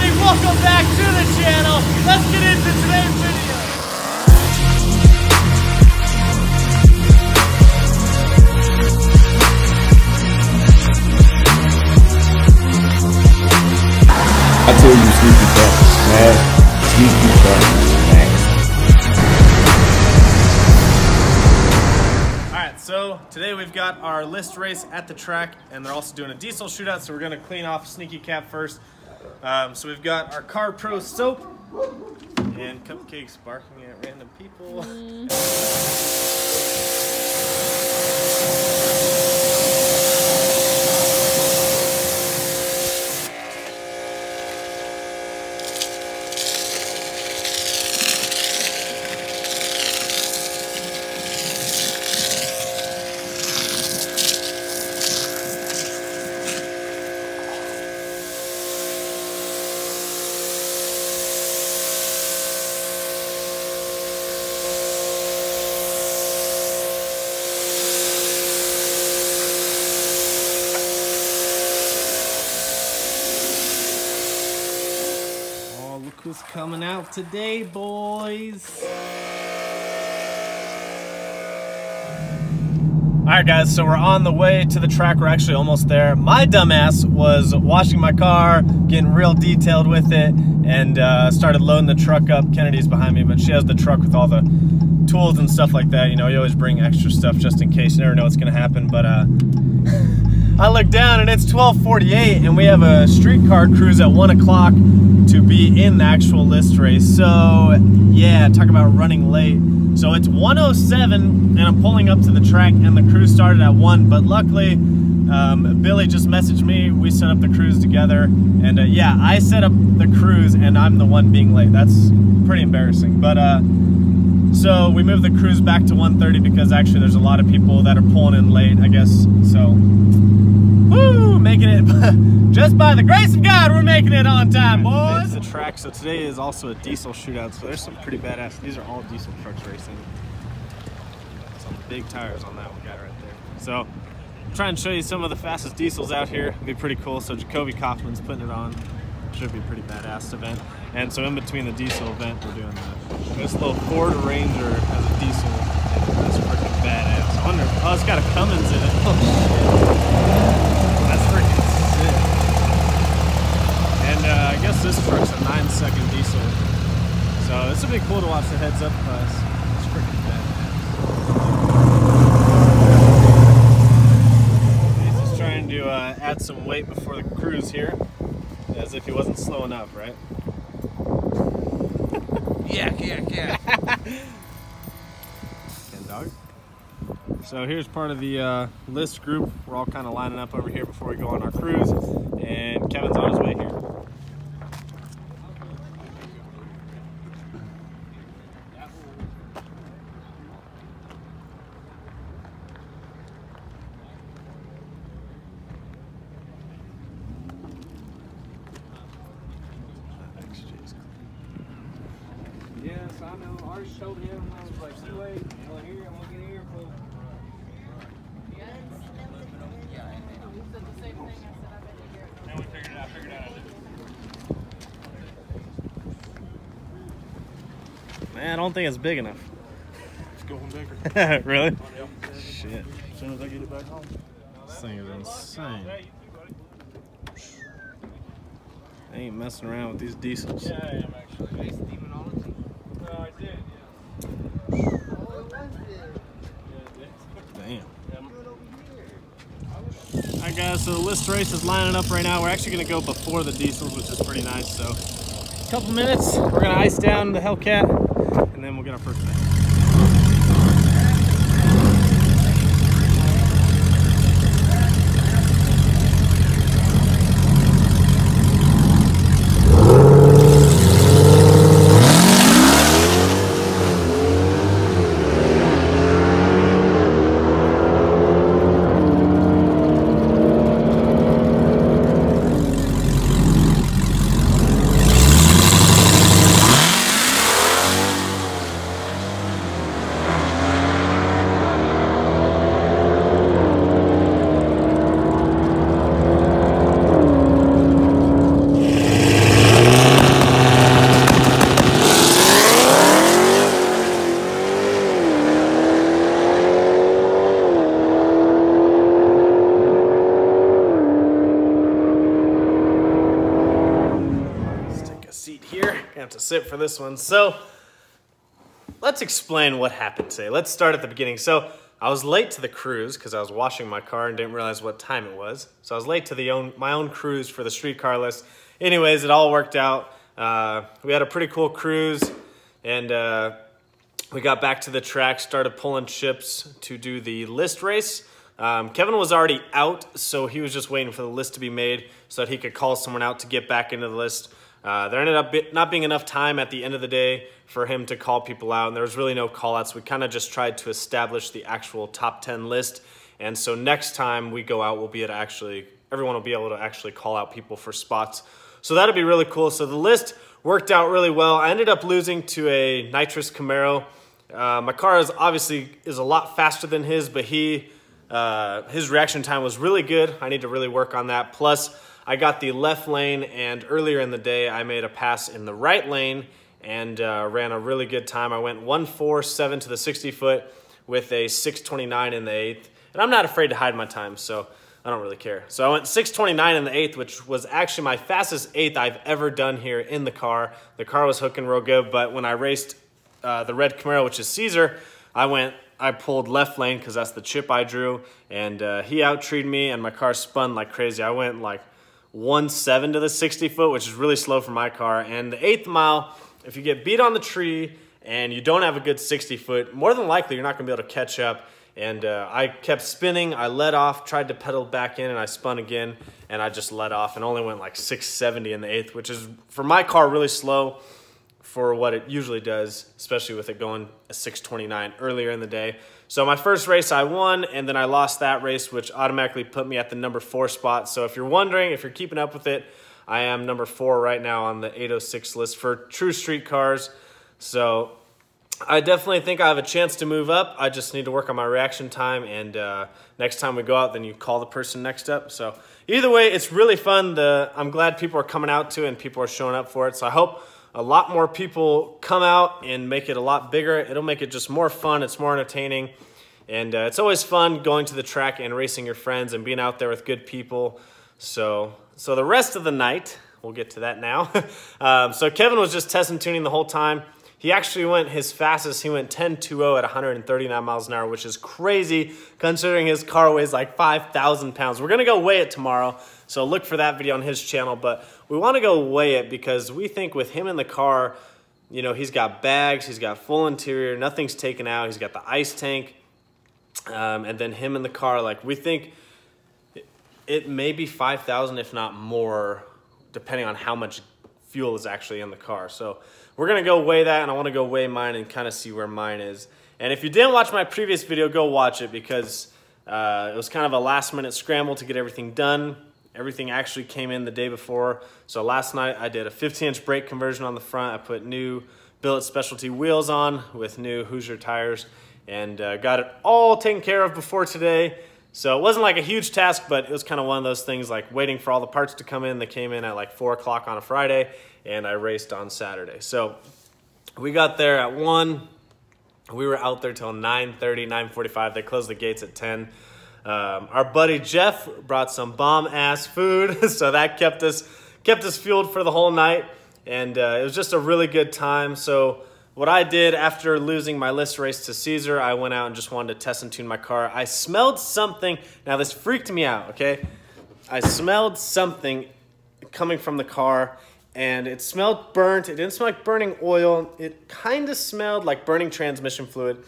everybody, welcome back to the channel. Let's get into today's video. I told you Sneaky Cat was smack. Sneaky Cat was smack. Alright, so today we've got our list race at the track, and they're also doing a diesel shootout, so we're going to clean off Sneaky Cat first. So we've got our Car Pro soap and cupcakes barking at random people. Who's coming out today, boys? Alright guys, so we're on the way to the track. We're actually almost there. My dumbass was washing my car, getting real detailed with it, and started loading the truck up. Kennedy's behind me, but she has the truck with all the tools and stuff like that. You know, you always bring extra stuff just in case. You never know what's gonna happen, but I look down and it's 12:48 and we have a streetcar cruise at 1 o'clock to be in the actual list race. So yeah, talk about running late. So it's 1:07 and I'm pulling up to the track and the cruise started at 1, but luckily Billy just messaged me. We set up the cruise together, and yeah, I set up the cruise and I'm the one being late. That's pretty embarrassing, but so we moved the cruise back to 1:30 because actually there's a lot of people that are pulling in late, I guess. So woo, making it just by the grace of God, we're making it on time, boys. It's the track, so today is also a diesel shootout, so there's some pretty badass. These are all diesel trucks racing. Some big tires on that one guy right there. So I'm trying to show you some of the fastest diesels out here. It'd be pretty cool. So Jacoby Kaufman's putting it on. Should be a pretty badass event. And so in between the diesel event, we're doing that. This little Ford Ranger has a diesel. That's freaking badass. I wonder, oh, it's got a Cummins in it. Oh shit. That's freaking sick. And I guess this truck's a 9-second diesel. So this would be cool to watch the heads up class. It's freaking badass. He's just trying to add some weight before the cruise here. As if he wasn't slow enough, right? Yeah. Ken dog. So here's part of the list group. We're all kind of lining up over here before we go on our cruise, and Kevin's on his way here. Yes, I know. I already showed him. I was like, you wait. Well, here, I'm looking here for. Now we figured it out. Man, I don't think it's big enough. It's going bigger. Really? Yep. Shit. As soon as I get it back home. This thing is insane. I ain't messing around with these diesels. Yeah, I am actually. Demonology? No, I did, yeah. Damn. Alright guys, so the list race is lining up right now. We're actually going to go before the diesels, which is pretty nice. So a couple minutes, we're going to ice down the Hellcat, and then we'll get our first match. gonna have to sit for this one. So let's explain what happened today. Let's start at the beginning. So I was late to the cruise because I was washing my car and didn't realize what time it was. So I was late to my own cruise for the streetcar list. Anyways, it all worked out. We had a pretty cool cruise, and we got back to the track, started pulling chips to do the list race. Kevin was already out, so he was just waiting for the list to be made so that he could call someone out to get back into the list. There ended up not being enough time at the end of the day for him to call people out, and there was really no call-outs. We kind of just tried to establish the actual top 10 list, and so next time we go out, everyone will be able to actually call out people for spots. So that'll be really cool. So the list worked out really well. I ended up losing to a nitrous Camaro. My car is a lot faster than his, but his reaction time was really good. I need to really work on that. Plus, I got the left lane, and earlier in the day, I made a pass in the right lane and ran a really good time. I went 1.47 to the 60-foot with a 6.29 in the 8th. And I'm not afraid to hide my time, so I don't really care. So I went 6.29 in the 8th, which was actually my fastest 8th I've ever done here in the car. The car was hooking real good, but when I raced the red Camaro, which is Caesar, I pulled left lane because that's the chip I drew, and he out-treed me, and my car spun like crazy. I went like 1.7 to the 60-foot, which is really slow for my car. And the 8th mile, if you get beat on the tree and you don't have a good 60-foot, more than likely you're not going to be able to catch up. And I kept spinning. I let off, tried to pedal back in, and I spun again, and I just let off and only went like 6.70 in the 8th, which is, for my car, really slow for what it usually does, especially with it going a 6.29 earlier in the day. So my first race I won, and then I lost that race, which automatically put me at the number 4 spot. So if you're wondering, if you're keeping up with it, I am number 4 right now on the 806 list for true street cars. So I definitely think I have a chance to move up. I just need to work on my reaction time, and next time we go out, then you call the person next up. So either way, it's really fun. I'm glad people are coming out to it and people are showing up for it. So I hope a lot more people come out and make it a lot bigger. It'll make it just more fun. It's more entertaining. And it's always fun going to the track and racing your friends and being out there with good people. So the rest of the night, we'll get to that now. So Kevin was just testing tuning the whole time. He actually went his fastest. He went 10.20 at 139 miles an hour, which is crazy considering his car weighs like 5,000 pounds. We're going to go weigh it tomorrow, so look for that video on his channel. But we want to go weigh it because we think with him in the car, you know, he's got bags, he's got full interior, nothing's taken out, he's got the ice tank, and then him in the car, like we think it may be 5,000 if not more, depending on how much fuel is actually in the car. So we're gonna go weigh that, and I wanna go weigh mine and kind of see where mine is. And if you didn't watch my previous video, go watch it because it was kind of a last minute scramble to get everything done. Everything actually came in the day before. So last night I did a 15-inch brake conversion on the front. I put new billet specialty wheels on with new Hoosier tires, and got it all taken care of before today. So it wasn't like a huge task, but it was kind of one of those things like waiting for all the parts to come in. They came in at like 4 o'clock on a Friday, and I raced on Saturday. So we got there at 1. We were out there till 9:30, 9:45. They closed the gates at 10. Our buddy Jeff brought some bomb-ass food, so that kept us fueled for the whole night, and it was just a really good time. So what I did after losing my list race to Caesar, I went out and just wanted to test and tune my car. I smelled something. Now this freaked me out, okay? I smelled something coming from the car, and it smelled burnt. It didn't smell like burning oil. It kind of smelled like burning transmission fluid,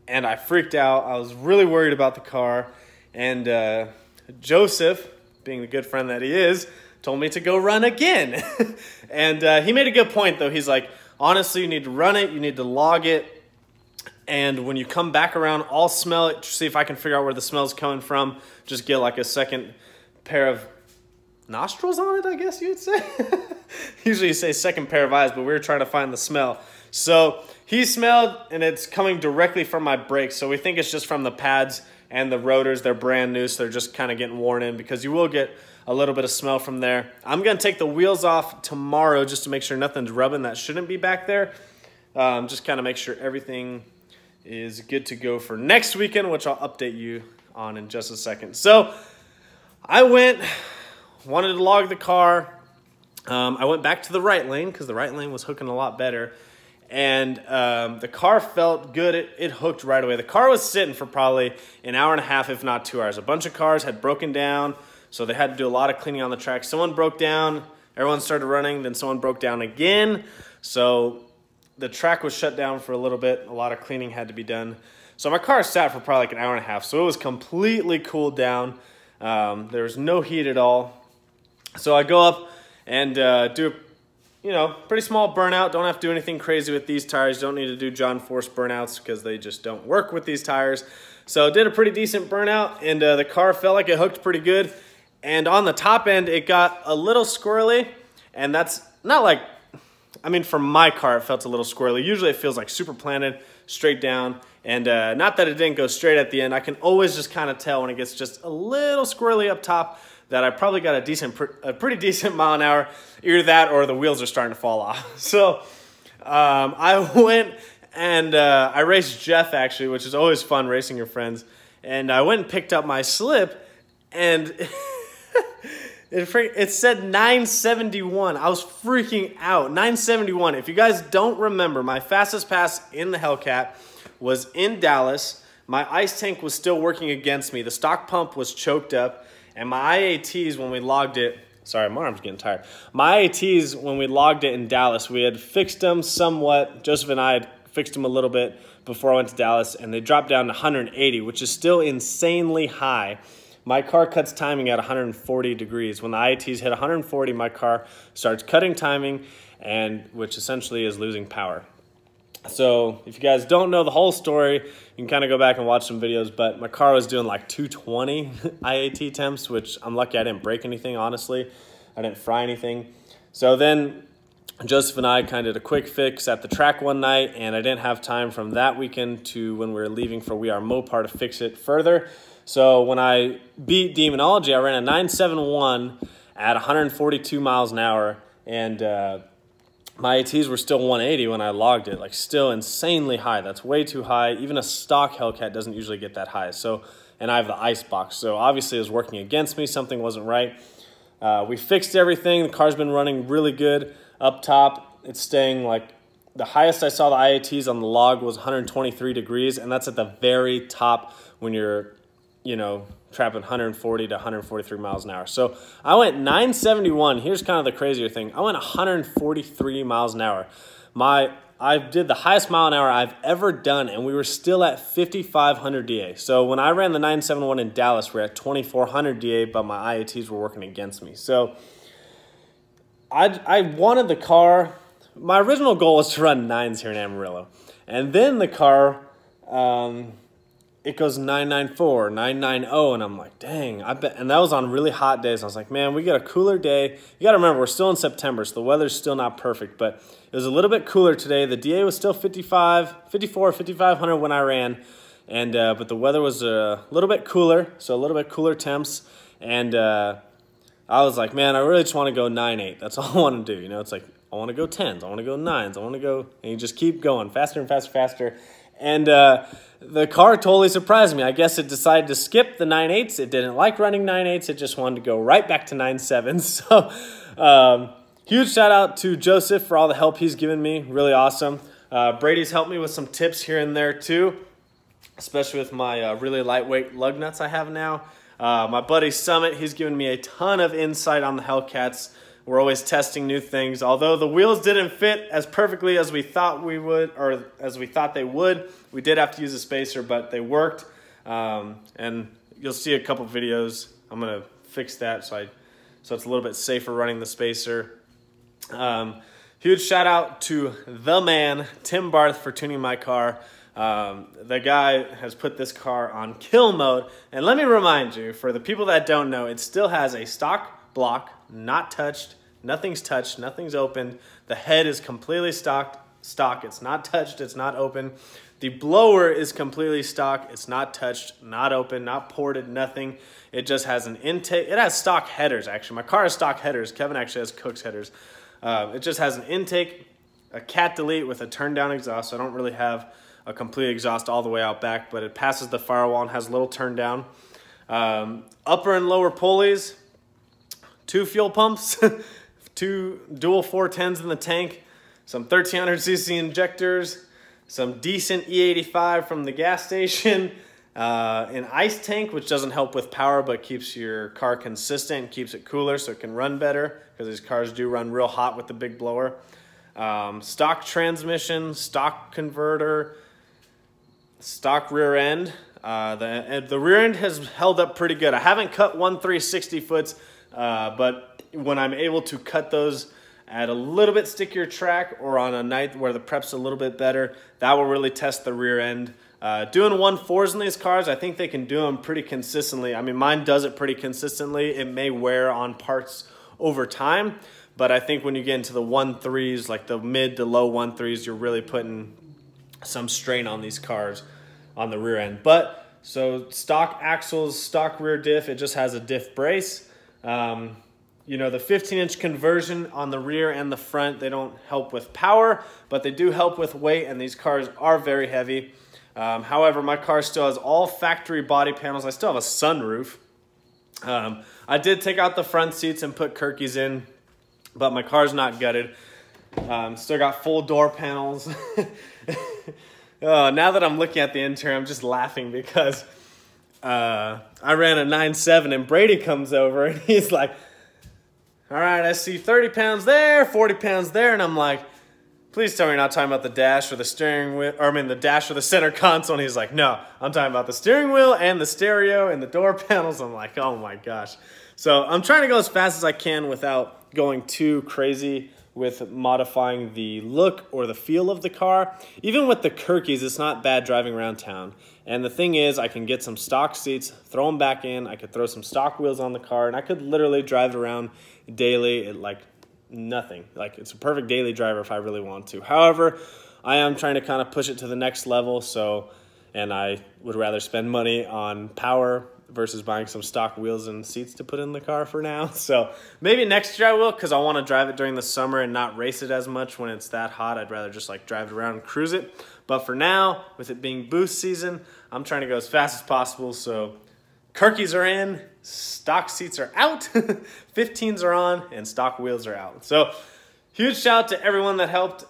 and I freaked out. I was really worried about the car, and Joseph, being the good friend that he is, told me to go run again. And he made a good point, though. He's like, honestly, you need to run it, you need to log it, and when you come back around, I'll smell it, see if I can figure out where the smell's coming from. Just get like a second pair of nostrils on it, I guess you would say. Usually you say second pair of eyes, but we were trying to find the smell. So he smelled, and it's coming directly from my brakes, so we think it's just from the pads and the rotors. They're brand new, so they're just kind of getting worn in, because you will get a little bit of smell from there. I'm gonna take the wheels off tomorrow just to make sure nothing's rubbing that shouldn't be back there. Just kind of make sure everything is good to go for next weekend, which I'll update you on in just a second. So I wanted to log the car. I went back to the right lane because the right lane was hooking a lot better. And the car felt good. It hooked right away. The car was sitting for probably an hour and a half, if not 2 hours. A bunch of cars had broken down, so they had to do a lot of cleaning on the track. Someone broke down. Everyone started running. Then someone broke down again. So the track was shut down for a little bit. A lot of cleaning had to be done. So my car sat for probably like an hour and a half. So it was completely cooled down. There was no heat at all. So I go up and do a pretty small burnout. Don't have to do anything crazy with these tires. Don't need to do John Force burnouts because they just don't work with these tires. So did a pretty decent burnout, and the car felt like it hooked pretty good. And on the top end, it got a little squirrely, and that's not like, I mean, for my car, it felt a little squirrely. Usually it feels like super planted, straight down, and not that it didn't go straight at the end. I can always just kind of tell when it gets just a little squirrely up top that I probably got a pretty decent mile an hour. Either that or the wheels are starting to fall off. So I went and I raced Jeff, actually, which is always fun racing your friends. And I went and picked up my slip, and it said 971. I was freaking out. 971. If you guys don't remember, my fastest pass in the Hellcat was in Dallas. My ice tank was still working against me. The stock pump was choked up. And my IATs, when we logged it, sorry, my arm's getting tired. My IATs, when we logged it in Dallas, we had fixed them somewhat. Joseph and I had fixed them a little bit before I went to Dallas, and they dropped down to 180, which is still insanely high. My car cuts timing at 140 degrees. When the IATs hit 140, my car starts cutting timing, and which essentially is losing power. So if you guys don't know the whole story, you can kind of go back and watch some videos, but my car was doing like 220 IAT temps, which I'm lucky I didn't break anything, honestly. I didn't fry anything. So then Joseph and I kind of did a quick fix at the track one night, and I didn't have time from that weekend to when we were leaving for We Are Mopar to fix it further. So when I beat Demonology, I ran a 971 at 142 miles an hour, and my ATs were still 180 when I logged it, like still insanely high. That's way too high. Even a stock Hellcat doesn't usually get that high. So, and I have the ice box, so obviously it was working against me. Something wasn't right. We fixed everything. The car's been running really good. Up top, it's staying like, the highest I saw the IATs on the log was 123 degrees, and that's at the very top when you're, trapping 140 to 143 miles an hour. So I went 971. Here's kind of the crazier thing. I went 143 miles an hour. I did the highest mile an hour I've ever done, and we were still at 5,500 DA. So when I ran the 971 in Dallas, we we're at 2,400 DA, but my IATs were working against me. So I wanted the car. My original goal was to run 9s here in Amarillo. And then the car, it goes 994, 990, and I'm like, dang, I bet. And that was on really hot days. I was like, man, we got a cooler day. You got to remember, we're still in September, so the weather's still not perfect, but it was a little bit cooler today. The DA was still 5,500 when I ran, and but the weather was a little bit cooler, so a little bit cooler temps, and I was like, man, I really just want to go 9.8. That's all I want to do. It's like, I want to go 10s, I want to go 9s, I want to go, and you just keep going faster and faster, faster. And the car totally surprised me. I guess it decided to skip the 9.8s. It didn't like running 9.8s. It just wanted to go right back to 9.7s. So huge shout out to Joseph for all the help he's given me. Really awesome. Brady's helped me with some tips here and there too, especially with my really lightweight lug nuts I have now. My buddy Summit, he's given me a ton of insight on the Hellcats. We're always testing new things. Although the wheels didn't fit as perfectly as we thought we would, or as we thought they would, we did have to use a spacer, but they worked. And you'll see a couple videos. I'm gonna fix that so it's a little bit safer running the spacer. Huge shout out to the man, Tim Barth, for tuning my car. The guy has put this car on kill mode. And let me remind you, for the people that don't know, it still has a stock block, not touched, nothing's touched, nothing's opened. The head is completely stock, it's not touched, it's not open. The blower is completely stock, it's not touched, not open, not ported, nothing. It just has an intake. It has stock headers, actually. My car has stock headers. Kevin actually has Cook's headers. It just has an intake, a cat delete with a turn down exhaust. So I don't really have a complete exhaust all the way out back, but it passes the firewall and has a little turn down. Upper and lower pulleys, 2 fuel pumps, 2 dual 410s in the tank, some 1300cc injectors, some decent E85 from the gas station, an ice tank, which doesn't help with power but keeps your car consistent, keeps it cooler so it can run better, because these cars do run real hot with the big blower. Stock transmission, stock converter, stock rear end. The rear end has held up pretty good. I haven't cut 1 360 foots, but when I'm able to cut those at a little bit stickier track or on a night where the prep's a little bit better, that will really test the rear end. Doing 1.4s in these cars, I think they can do them pretty consistently. I mean, mine does it pretty consistently. It may wear on parts over time, but I think when you get into the 1.3s, like the mid to low 1.3s, you're really putting some strain on these cars on the rear end. But so stock axles, stock rear diff, it just has a diff brace. You know, the 15-inch conversion on the rear and the front, they don't help with power, but they do help with weight, and these cars are very heavy. However, my car still has all factory body panels. I still have a sunroof. I did take out the front seats and put Kirkies in, but my car's not gutted. Still got full door panels. Now that I'm looking at the interior, I'm just laughing because I ran a 9.7 and Brady comes over and he's like, all right, I see 30 pounds there, 40 pounds there. And I'm like, please tell me you're not talking about the dash or the steering wheel, or I mean the dash or the center console. And he's like, no, I'm talking about the steering wheel and the stereo and the door panels. I'm like, oh my gosh. So I'm trying to go as fast as I can without going too crazy with modifying the look or the feel of the car. Even with the Kirkies, it's not bad driving around town. And the thing is, I can get some stock seats, throw them back in, I could throw some stock wheels on the car, and I could literally drive it around daily at like nothing. Like, it's a perfect daily driver if I really want to. However, I am trying to kind of push it to the next level, and I would rather spend money on power versus buying some stock wheels and seats to put in the car for now. So maybe next year I will, because I want to drive it during the summer and not race it as much when it's that hot. I'd rather just like drive it around and cruise it. But for now, with it being boost season, I'm trying to go as fast as possible. So Kirkies are in, stock seats are out, 15s are on, and stock wheels are out. So huge shout out to everyone that helped.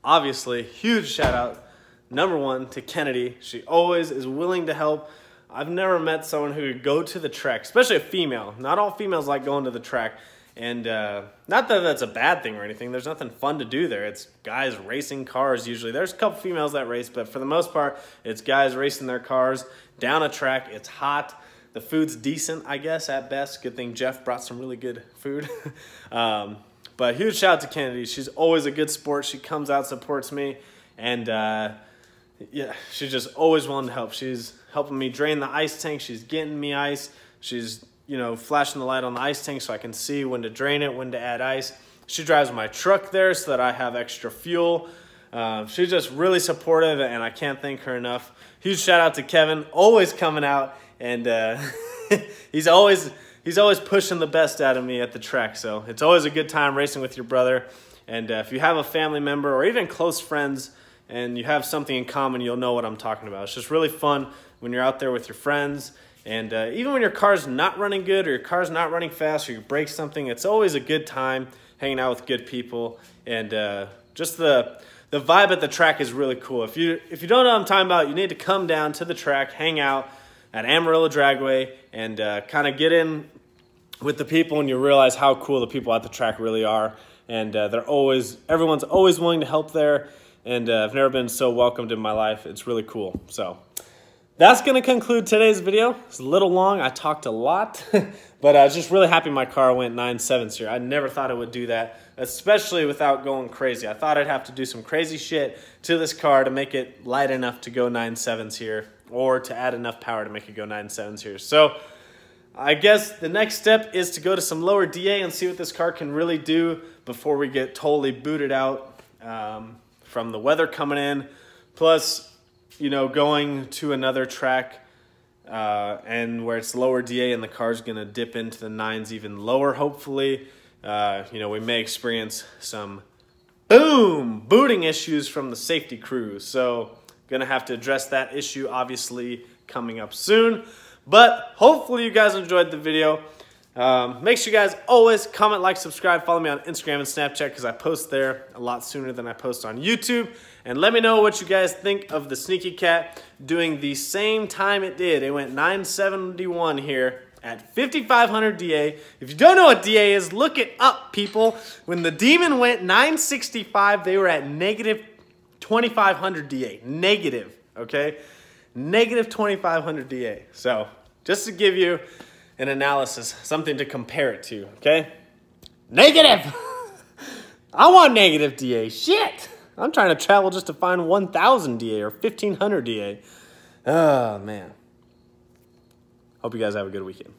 Obviously, huge shout out, number one, to Kennedy. She always is willing to help. I've never met someone who would go to the track, especially a female. Not all females like going to the track. And not that that's a bad thing or anything. There's nothing fun to do there. It's guys racing cars usually. There's a couple females that race, but for the most part, it's guys racing their cars down a track. It's hot. The food's decent, I guess, at best. Good thing Jeff brought some really good food. But huge shout out to Kennedy. She's always a good sport. She comes out, supports me, and yeah, she's just always willing to help. She's helping me drain the ice tank. She's getting me ice. She's, you know, flashing the light on the ice tank so I can see when to drain it, when to add ice. She drives my truck there so that I have extra fuel. She's just really supportive, and I can't thank her enough. Huge shout out to Kevin, always coming out, and he's always pushing the best out of me at the track. So it's always a good time racing with your brother. And if you have a family member or even close friends and you have something in common, you'll know what I'm talking about. It's just really fun when you're out there with your friends. And even when your car's not running good or your car's not running fast or you break something, it's always a good time hanging out with good people. And just the vibe at the track is really cool. If you don't know what I'm talking about, you need to come down to the track, hang out at Amarillo Dragway, and kind of get in with the people, and you realize how cool the people at the track really are. And everyone's always willing to help there. And I've never been so welcomed in my life. It's really cool. So that's going to conclude today's video. It's a little long. I talked a lot, but I was just really happy my car went 9.7s here. I never thought it would do that, especially without going crazy. I thought I'd have to do some crazy shit to this car to make it light enough to go 9.7s here, or to add enough power to make it go 9.7s here. So I guess the next step is to go to some lower DA and see what this car can really do before we get totally booted out from the weather coming in. Plus, you know, going to another track and where it's lower DA and the car's going to dip into the 9s even lower, hopefully. You know, we may experience some booting issues from the safety crew. So going to have to address that issue, obviously, coming up soon. But hopefully you guys enjoyed the video. Make sure you guys always comment, like, subscribe, follow me on Instagram and Snapchat because I post there a lot sooner than I post on YouTube. And let me know what you guys think of the Sneaky Cat doing the same time it did. It went 971 here at 5,500 DA. If you don't know what DA is, look it up, people. When the Demon went 965, they were at negative 2,500 DA. Negative, okay? Negative 2,500 DA. So just to give you an analysis, something to compare it to, okay? Negative! I want negative DA. Shit! I'm trying to travel just to find 1,000 DA or 1,500 DA. Oh, man. Hope you guys have a good weekend.